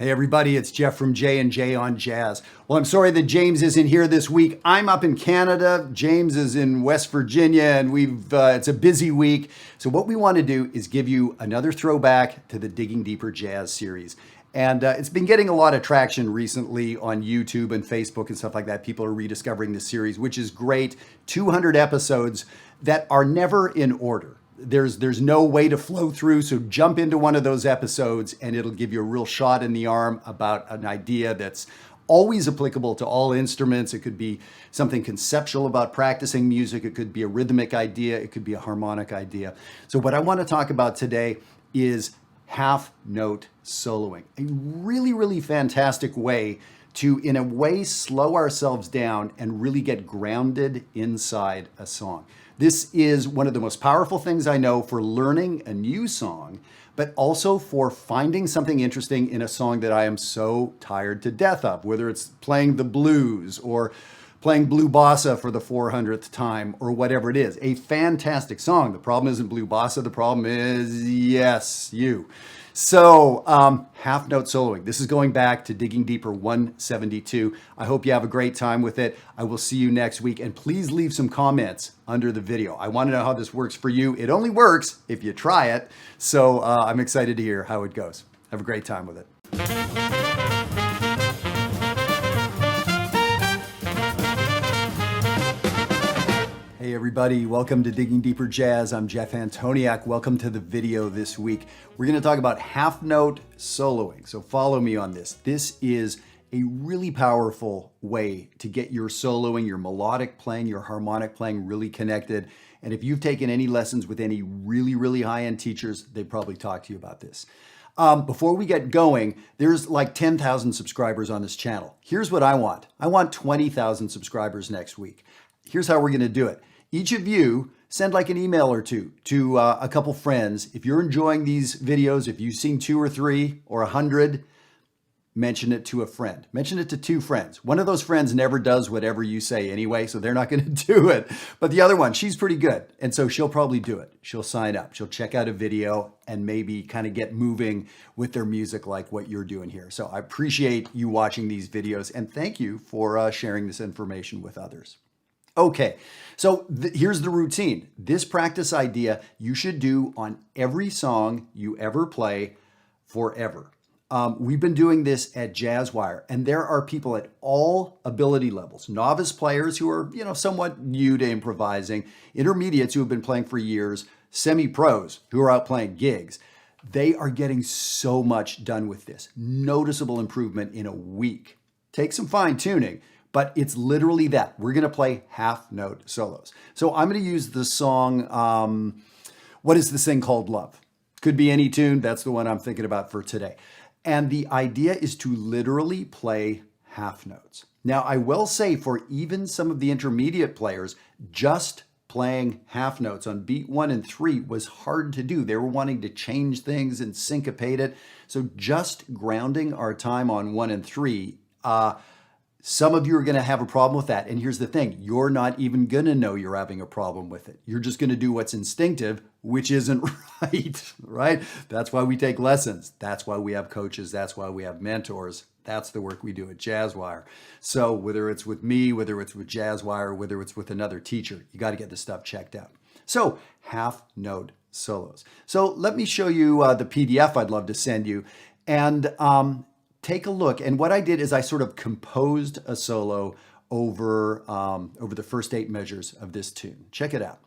Hey everybody, it's Jeff from JandJonJazz. Well, I'm sorry that James isn't here this week. I'm up in Canada. James is in West Virginia, and it's a busy week. So what we want to do is give you another throwback to the Digging Deeper Jazz series. And it's been getting a lot of traction recently on YouTube and Facebook and stuff like that. People are rediscovering the series, which is great. 200 episodes that are never in order. There's no way to flow through, so jump into one of those episodes and it'll give you a real shot in the arm about an idea that's always applicable to all instruments. It could be something conceptual about practicing music. It could be a rhythmic idea. It could be a harmonic idea. So what I want to talk about today is half note soloing. A really, really fantastic way to, in a way, slow ourselves down and really get grounded inside a song. This is one of the most powerful things I know for learning a new song, but also for finding something interesting in a song that I am so tired to death of, whether it's playing the blues or playing Blue Bossa for the 400th time or whatever it is. A fantastic song. The problem isn't Blue Bossa. The problem is, yes, you. So half note soloing. This is going back to Digging Deeper 172. I hope you have a great time with it. I will see you next week. And please leave some comments under the video. I want to know how this works for you. It only works if you try it. So I'm excited to hear how it goes. Have a great time with it. Hey everybody, welcome to Digging Deeper Jazz. I'm Jeff Antoniuk. Welcome to the video this week. We're going to talk about half note soloing. So follow me on this. This is a really powerful way to get your soloing, your melodic playing, your harmonic playing really connected. And if you've taken any lessons with any really, really high-end teachers, they probably talk to you about this. Before we get going, there's like 10,000 subscribers on this channel. Here's what I want. I want 20,000 subscribers next week. Here's how we're going to do it. Each of you send like an email or two to a couple friends. If you're enjoying these videos, if you've seen 2 or 3 or 100, mention it to a friend. Mention it to 2 friends. One of those friends never does whatever you say anyway, so they're not going to do it. But the other one, she's pretty good. And so she'll probably do it. She'll sign up. She'll check out a video and maybe kind of get moving with their music like what you're doing here. So I appreciate you watching these videos and thank you for sharing this information with others. Okay, so here's the routine. This practice idea you should do on every song you ever play forever. We've been doing this at Jazzwire, and there are people at all ability levels, novice players who are, somewhat new to improvising, intermediates who have been playing for years, semi-pros who are out playing gigs. They are getting so much done with this. Noticeable improvement in a week. Take some fine tuning. But it's literally that. We're going to play half note solos. So I'm going to use the song, what is this thing called Love? Could be any tune. That's the one I'm thinking about for today. And the idea is to literally play half notes. Now, I will say for even some of the intermediate players, just playing half notes on beat 1 and 3 was hard to do. They were wanting to change things and syncopate it. So just grounding our time on 1 and 3, some of you are going to have a problem with that. And here's the thing, you're not even going to know you're having a problem with it. You're just going to do what's instinctive, which isn't right, right? That's why we take lessons. That's why we have coaches. That's why we have mentors. That's the work we do at Jazzwire. So whether it's with me, whether it's with Jazzwire, whether it's with another teacher, you got to get this stuff checked out. So half note solos. So let me show you the PDF I'd love to send you. And take a look. And what I did is I sort of composed a solo over the first 8 measures of this tune. Check it out.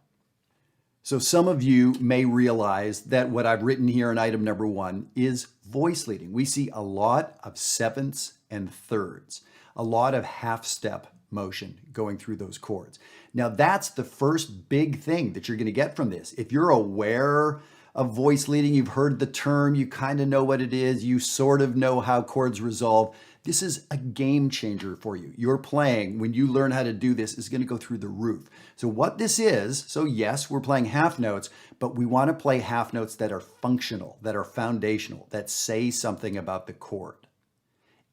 So some of you may realize that what I've written here in item number 1 is voice leading. We see a lot of 7ths and 3rds, a lot of half-step motion going through those chords. Now that's the first big thing that you're going to get from this. If you're aware of voice leading, you've heard the term, you kind of know what it is, you sort of know how chords resolve. This is a game changer for you. Your playing, when you learn how to do this, is going to go through the roof. So what this is, so yes, we're playing half notes, but we want to play half notes that are functional, that are foundational, that say something about the chord.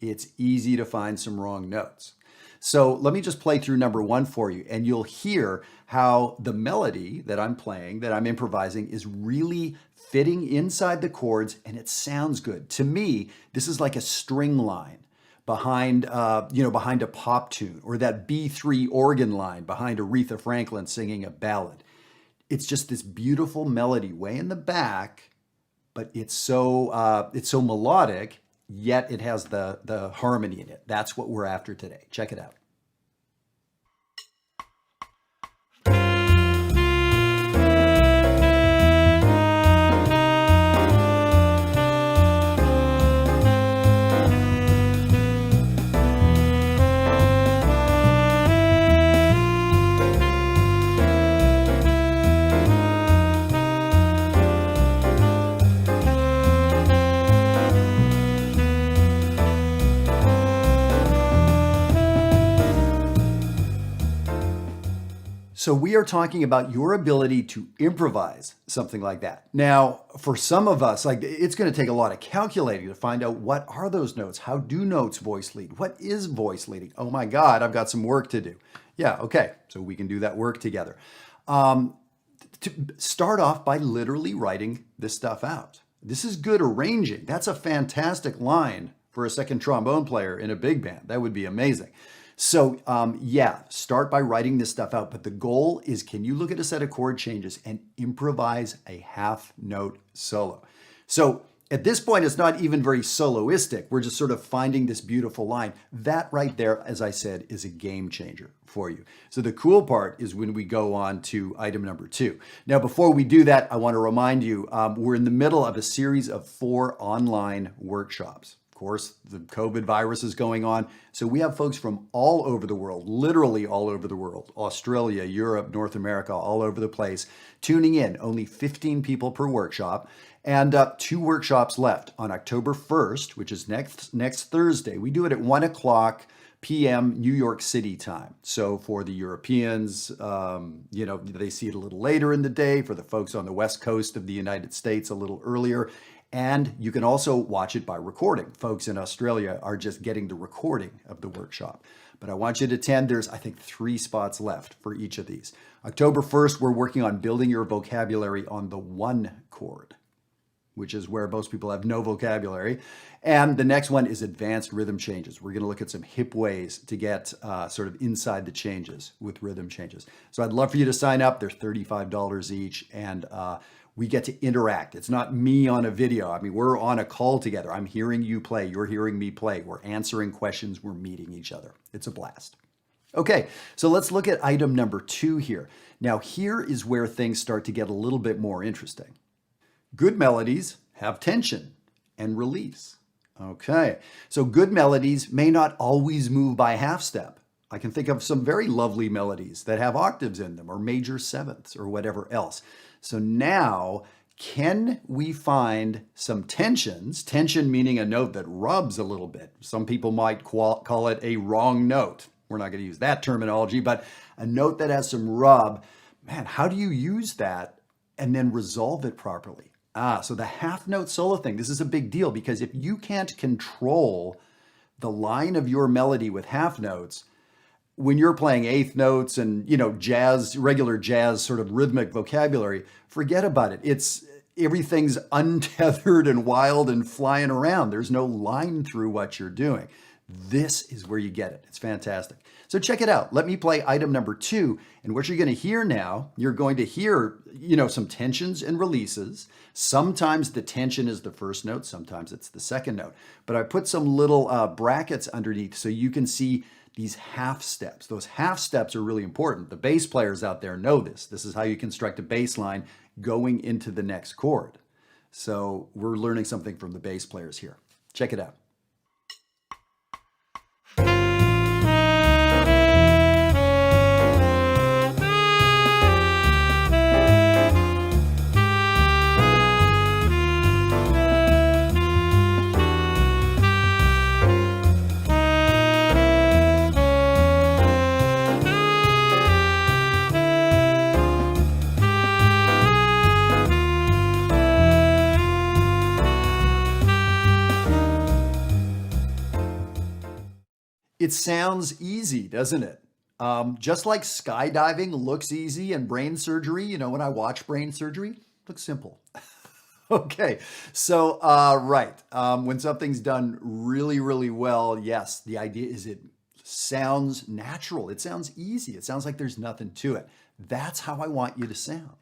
it's easy to find some wrong notes. So let me just play through number 1 for you, and you'll hear how the melody that I'm playing, that I'm improvising, is really fitting inside the chords, and it sounds good. To me, this is like a string line behind, behind a pop tune, or that B3 organ line behind Aretha Franklin singing a ballad. It's just this beautiful melody way in the back, but it's so melodic, yet it has the harmony in it. That's what we're after today. Check it out. So we are talking about your ability to improvise something like that. Now, for some of us, like, it's going to take a lot of calculating to find out what are those notes? How do notes voice lead? What is voice leading? Oh my God, I've got some work to do. Yeah, okay, so we can do that work together. To start off by literally writing this stuff out. This is good arranging. That's a fantastic line for a second trombone player in a big band. That would be amazing. So start by writing this stuff out. But the goal is, can you look at a set of chord changes and improvise a half note solo? So at this point, it's not even very soloistic. We're just sort of finding this beautiful line. That right there, as I said, is a game changer for you. So the cool part is when we go on to item number 2. Now, before we do that, I want to remind you, we're in the middle of a series of 4 online workshops. Of course, the COVID virus is going on. So we have folks from all over the world, literally all over the world, Australia, Europe, North America, all over the place, tuning in. Only 15 people per workshop, and 2 workshops left on October 1st, which is next Thursday. We do it at 1:00 p.m. New York City time. So for the Europeans, they see it a little later in the day. For the folks on the West Coast of the United States, a little earlier. And you can also watch it by recording. Folks in Australia are just getting the recording of the workshop. But I want you to attend. There's, I think, 3 spots left for each of these. October 1st, we're working on building your vocabulary on the 1 chord, which is where most people have no vocabulary. And the next one is advanced rhythm changes. We're going to look at some hip ways to get sort of inside the changes with rhythm changes. So I'd love for you to sign up. They're $35 each. And we get to interact. It's not me on a video. I mean, we're on a call together. I'm hearing you play. You're hearing me play. We're answering questions. We're meeting each other. It's a blast. Okay, so let's look at item number 2 here. Now, here is where things start to get a little bit more interesting. Good melodies have tension and release. Okay, so good melodies may not always move by half step. I can think of some very lovely melodies that have octaves in them, or major sevenths, or whatever else. So now, can we find some tensions? Tension meaning a note that rubs a little bit. Some people might call it a wrong note. We're not going to use that terminology, but a note that has some rub. Man, how do you use that and then resolve it properly? So the half note solo thing, this is a big deal, because if you can't control the line of your melody with half notes, when you're playing eighth notes and, jazz, regular jazz sort of rhythmic vocabulary, forget about it. Everything's untethered and wild and flying around. There's no line through what you're doing. This is where you get it. It's fantastic. So check it out. Let me play item number 2. And what you're going to hear now, you're going to hear, some tensions and releases. Sometimes the tension is the first note. Sometimes it's the second note. But I put some little brackets underneath so you can see these half steps. Those half steps are really important. The bass players out there know this. This is how you construct a bass line going into the next chord. So we're learning something from the bass players here. Check it out. It sounds easy, doesn't it? Just like skydiving looks easy and brain surgery, when I watch brain surgery, it looks simple. Okay, so right, when something's done really, really well, yes, the idea is it sounds natural. It sounds easy. It sounds like there's nothing to it. That's how I want you to sound.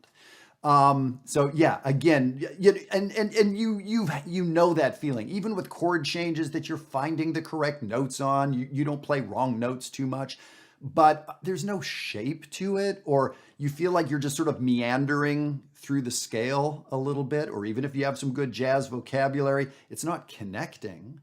So yeah, again, and you know that feeling, even with chord changes that you're finding the correct notes on, you don't play wrong notes too much, but there's no shape to it, or you feel like you're just sort of meandering through the scale a little bit, or even if you have some good jazz vocabulary, it's not connecting.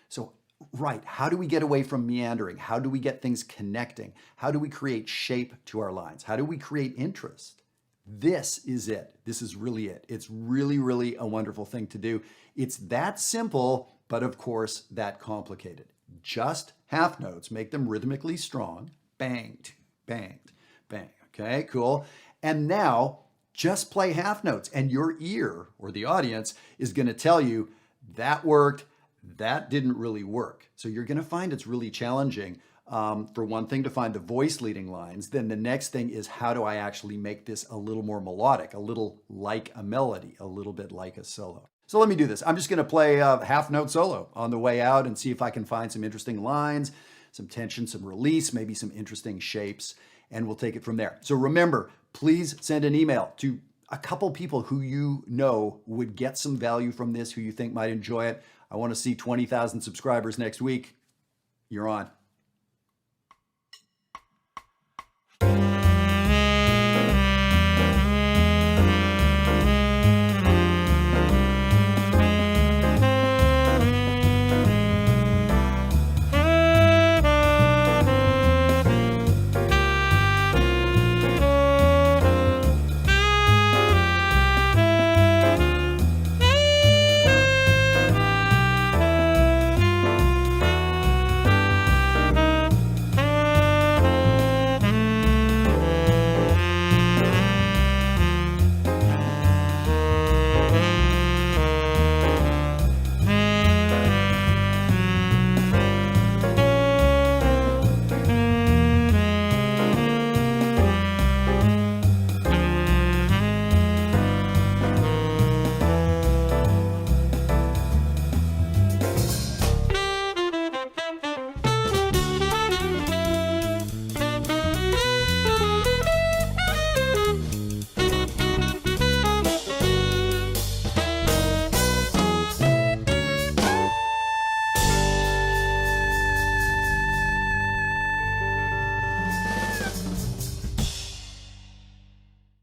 So, right, how do we get away from meandering? How do we get things connecting? How do we create shape to our lines? How do we create interest? This is it. This is really it. It's really, really a wonderful thing to do. It's that simple, but of course, that complicated. Just half notes, make them rhythmically strong. Bang, bang, bang. Okay, cool. And now just play half notes, and your ear or the audience is going to tell you that worked, that didn't really work. So you're going to find it's really challenging. For one thing, to find the voice leading lines. Then the next thing is, how do I actually make this a little more melodic, a little like a melody, a little bit like a solo? So let me do this. I'm just going to play a half note solo on the way out and see if I can find some interesting lines, some tension, some release, maybe some interesting shapes, and we'll take it from there. So remember, please send an email to a couple people who you know would get some value from this, who you think might enjoy it. I want to see 20,000 subscribers next week. You're on.